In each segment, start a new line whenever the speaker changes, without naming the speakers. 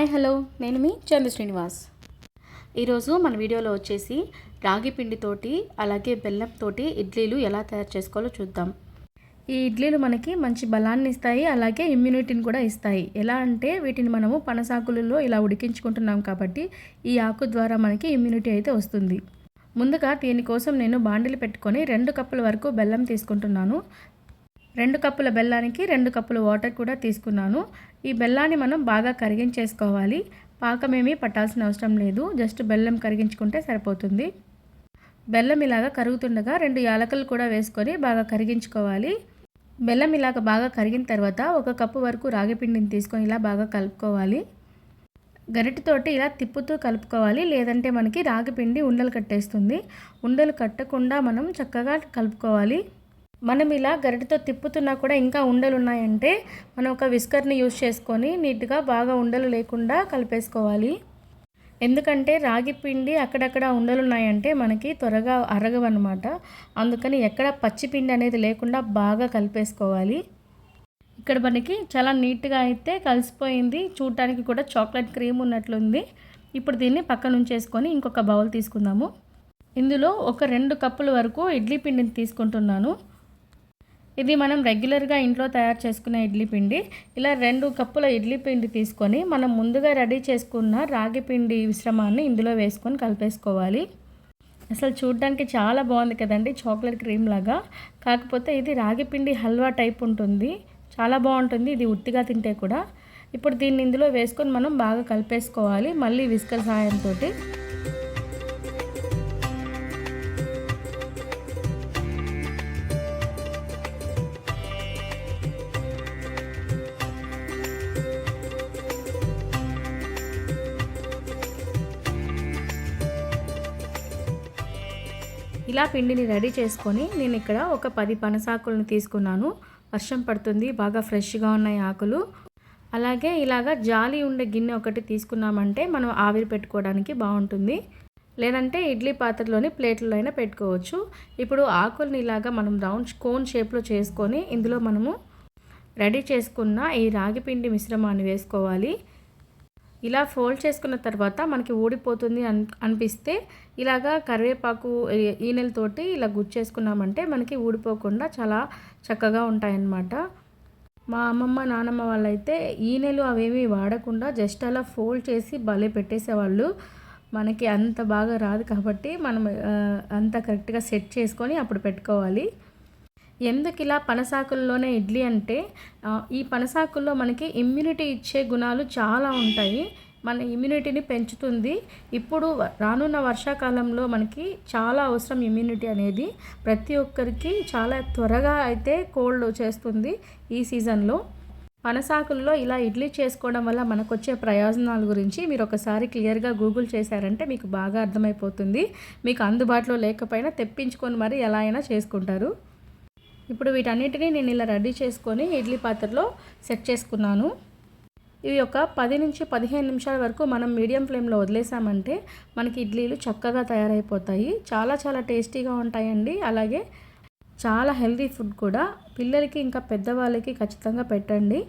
Hi hello నేను మీ చంద్ర శ్రీనివాస్. ఈరోజు మన వీడియోలో వచ్చేసి రాగి పిండితోటి అలాగే బెల్లంతోటి ఇడ్లీలు ఎలా తయారు చేసుకోవాలో చూద్దాం. ఈ ఇడ్లీలు మనకి మంచి బలాన్ని ఇస్తాయి, అలాగే ఇమ్యూనిటీని కూడా ఇస్తాయి. ఎలా అంటే వీటిని మనము పనసాకులలో ఇలా ఉడికించుకుంటున్నాం కాబట్టి ఈ ఆకు ద్వారా మనకి ఇమ్యూనిటీ అయితే వస్తుంది. ముందుగా దీనికోసం నేను బాండిలు పెట్టుకొని 2 కప్పుల వరకు బెల్లం తీసుకుంటున్నాను. 2 కప్పుల బెల్లానికి 2 కప్పుల వాటర్ కూడా తీసుకున్నాను. ఈ బెల్లాన్ని మనం బాగా కరిగించేసుకోవాలి. పాకమేమీ పట్టాల్సిన అవసరం లేదు, జస్ట్ బెల్లం కరిగించుకుంటే సరిపోతుంది. బెల్లం ఇలాగా కరుగుతుండగా 2 యాలకులు కూడా వేసుకొని బాగా కరిగించుకోవాలి. బెల్లం ఇలాగ బాగా కరిగిన తర్వాత 1 కప్పు వరకు రాగి పిండిని తీసుకొని ఇలా బాగా కలుపుకోవాలి. గరిటెతోటి ఇలా తిప్పుతూ కలుపుకోవాలి, లేదంటే మనకి రాగి పిండి ఉండలు కట్టేస్తుంది. ఉండలు కట్టకుండా మనం చక్కగా కలుపుకోవాలి. మనం ఇలా గరిటెతో తిప్పుతున్నా కూడా ఇంకా ఉండలు ఉన్నాయంటే మనం ఒక విస్కర్ని యూజ్ చేసుకొని నీట్గా బాగా ఉండలు లేకుండా కలిపేసుకోవాలి. ఎందుకంటే రాగి పిండి అక్కడక్కడ ఉండలు ఉన్నాయంటే మనకి త్వరగా అరగవన్నమాట. అందుకని ఎక్కడ పచ్చి పిండి అనేది లేకుండా బాగా కలిపేసుకోవాలి. ఇక్కడ మనకి చాలా నీట్గా అయితే కలిసిపోయింది. చూడటానికి కూడా చాక్లెట్ క్రీమ్ ఉన్నట్లుంది. ఇప్పుడు దీన్ని పక్కన ఉంచేసుకొని ఇంకొక బౌల్ తీసుకుందాము. ఇందులో ఒక 2 కప్పుల వరకు ఇడ్లీ పిండిని తీసుకుంటున్నాను. ఇది మనం రెగ్యులర్గా ఇంట్లో తయారు చేసుకునే ఇడ్లీ పిండి. ఇలా 2 కప్పుల ఇడ్లీ పిండి తీసుకొని మనం ముందుగా రెడీ చేసుకున్న రాగి పిండి మిశ్రమాన్ని ఇందులో వేసుకొని కలిపేసుకోవాలి. అసలు చూడడానికి చాలా బాగుంది కదండి, చాక్లెట్ క్రీమ్ లాగా. కాకపోతే ఇది రాగి పిండి హల్వా టైప్ ఉంటుంది, చాలా బాగుంటుంది ఇది ఉట్టిగా తింటే కూడా. ఇప్పుడు దీన్ని ఇందులో వేసుకొని మనం బాగా కలిపేసుకోవాలి, మళ్ళీ విస్కర్ సహాయంతో. ఇలా పిండిని రెడీ చేసుకొని నేను ఇక్కడ ఒక 10 పనసాకులను తీసుకున్నాను. వర్షం పడుతుంది, బాగా ఫ్రెష్గా ఉన్నాయి ఆకులు. అలాగే ఇలాగా జాలి ఉండే గిన్నె ఒకటి తీసుకున్నామంటే మనం ఆవిరి పెట్టుకోవడానికి బాగుంటుంది, లేదంటే ఇడ్లీ పాత్రలోని ప్లేట్లలో అయినా పెట్టుకోవచ్చు. ఇప్పుడు ఆకుల్ని ఇలాగా మనం రౌండ్ కోన్ షేప్లో చేసుకొని ఇందులో మనము రెడీ చేసుకున్న ఈ రాగి పిండి మిశ్రమాన్ని వేసుకోవాలి. ఇలా ఫోల్డ్ చేసుకున్న తర్వాత మనకి ఊడిపోతుంది అనిపిస్తే ఇలాగా కరివేపాకు ఈనెలతోటి ఇలా గుచ్చేసుకున్నామంటే మనకి ఊడిపోకుండా చాలా చక్కగా ఉంటాయన్నమాట. మా అమ్మమ్మ నానమ్మ వాళ్ళైతే ఈనెలు అవేమీ వాడకుండా జస్ట్ అలా ఫోల్డ్ చేసి భలే పెట్టేసేవాళ్ళు. మనకి అంత బాగా రాదు కాబట్టి మనం అంత కరెక్ట్గా సెట్ చేసుకొని అప్పుడు పెట్టుకోవాలి. ఎందుకు ఇలా పనసాకుల్లోనే ఇడ్లీ అంటే ఈ పనసాకుల్లో మనకి ఇమ్యూనిటీ ఇచ్చే గుణాలు చాలా ఉంటాయి, మన ఇమ్యూనిటీని పెంచుతుంది. ఇప్పుడు రానున్న వర్షాకాలంలో మనకి చాలా అవసరం ఇమ్యూనిటీ అనేది. ప్రతి ఒక్కరికి చాలా త్వరగా అయితే కోల్డ్ చేస్తుంది ఈ సీజన్లో. పనసాకుల్లో ఇలా ఇడ్లీ చేసుకోవడం వల్ల మనకు వచ్చే ప్రయోజనాల గురించి మీరు ఒకసారి క్లియర్గా గూగుల్ చేశారంటే మీకు బాగా అర్థమైపోతుంది. మీకు అందుబాటులో లేకపోయినా తెప్పించుకొని మరి ఎలా అయినా చేసుకుంటారు. ఇప్పుడు వీటన్నిటిని నేను ఇలా రెడీ చేసుకొని ఇడ్లీ పాత్రలో సెట్ చేసుకున్నాను. ఇవి ఒక 10 నుంచి 15 నిమిషాల వరకు మనం మీడియం ఫ్లేమ్లో వదిలేసామంటే మనకి ఇడ్లీలు చక్కగా తయారైపోతాయి. చాలా చాలా టేస్టీగా ఉంటాయండి, అలాగే చాలా హెల్తీ ఫుడ్ కూడా. పిల్లలకి ఇంకా పెద్దవాళ్ళకి ఖచ్చితంగా పెట్టండి.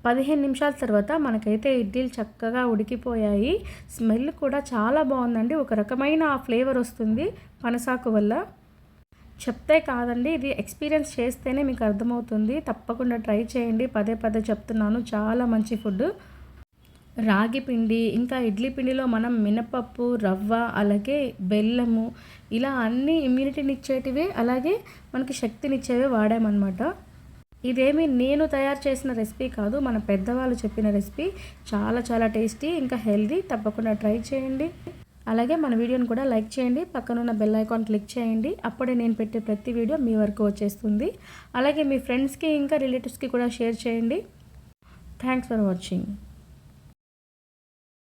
15 నిమిషాల తర్వాత మనకైతే ఇడ్లీలు చక్కగా ఉడికిపోయాయి. స్మెల్ కూడా చాలా బాగుందండి, ఒక రకమైన ఫ్లేవర్ వస్తుంది పనసాకు వల్ల. చెప్తే కాదండి, ఇది ఎక్స్పీరియన్స్ చేస్తేనే మీకు అర్థమవుతుంది. తప్పకుండా ట్రై చేయండి, పదే పదే చెప్తున్నాను, చాలా మంచి ఫుడ్. రాగి పిండి ఇంకా ఇడ్లీ పిండిలో మనం మినపప్పు, రవ్వ, అలాగే బెల్లము ఇలా అన్ని ఇమ్యూనిటీని ఇచ్చేటివే, అలాగే మనకి శక్తినిచ్చేవే వాడామన్నమాట. ఇదేమి నేను తయారు చేసిన రెసిపీ కాదు, మన పెద్దవాళ్ళు చెప్పిన రెసిపీ. చాలా చాలా టేస్టీ ఇంకా హెల్దీ, తప్పకుండా ట్రై చేయండి. అలాగే మన వీడియోని కూడా లైక్ చేయండి, పక్కనున్న బెల్ ఐకాన్ క్లిక్ చేయండి. అప్పుడే నేను పెట్టే ప్రతి వీడియో మీ వరకు వచ్చేస్తుంది. అలాగే మీ ఫ్రెండ్స్కి ఇంకా రిలేటివ్స్కి కూడా షేర్ చేయండి. Thanks for watching.